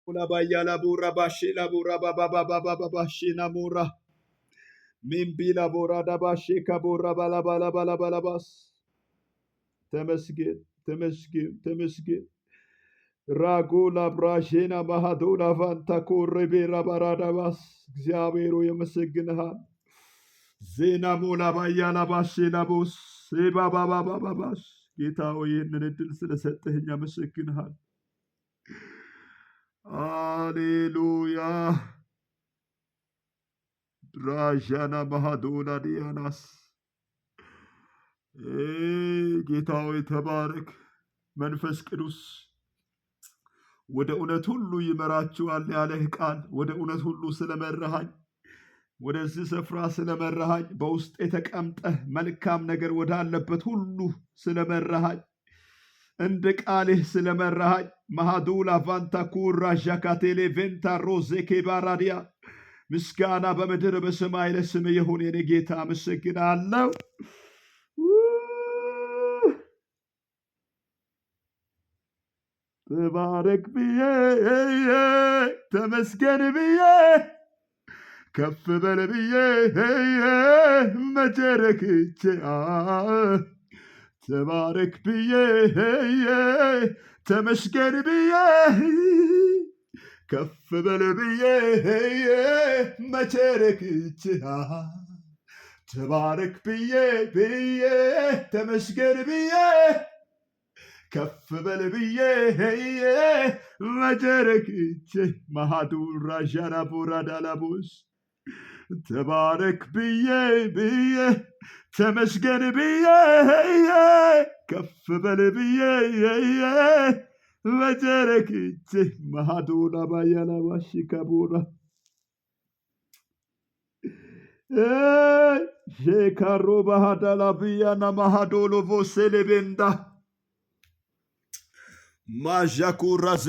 Ula bayala bura bashila bura baba baba baba bashina mura. Mimbila bura da bashika bura bala bala bala bala bas. Temesgin, temesgin, temesgin. Ragula brashina mahadula vanta kuribira baradabas. Xiaviru yamasignha. Zina mula bayala bashina bus. Eba baba baba bash. ጌታ ሆይ ይህንን እድል ስለሰጠኸኝ አመሰግንሃል። ሃሌሉያ ራዣና ማሃዶላ ዲያናስ ጌታ ሆይ ተባረክ። መንፈስ ቅዱስ ወደ እውነት ሁሉ ይመራችኋል ያለህ ቃል ወደ እውነት ሁሉ ስለመራሃኝ ወደዚህ ስፍራ ስለመራሃኝ በውስጤ ተቀምጠህ መልካም ነገር ወዳለበት ሁሉ ስለመራሃኝ እንደ ቃልህ ስለመራሃኝ ማሃዱላ ቫንታ ኩራ ዣካቴሌ ቬንታ ሮዜ ኬባራዲያ ምስጋና በምድር በሰማይ ለስም ይሁን። የኔ ጌታ አመሰግናለሁ። ተባረክ ብዬ ተመስገን ብዬ ከፍ በል ብዬ መጀረክቼ ተባረክ ብዬ ተመስገን ብዬ ከፍ በል ብዬ መቸረክቼ ተባረክ ብዬ ተመስገን ብዬ ከፍ በል ብዬ መጀረክቼ ማሃዱራ ዣና ቦራዳላቦስ ተባረክ ብዬ ተመስገን ብዬ ከፍ በል ብዬ መጀረክቼ ማሃዱላ ባያላ ባሽካቡራ ሼካሮ ባሃዳላ ብያና ማሃዶሎ ቮሴሌቤንዳ ማዣኩራ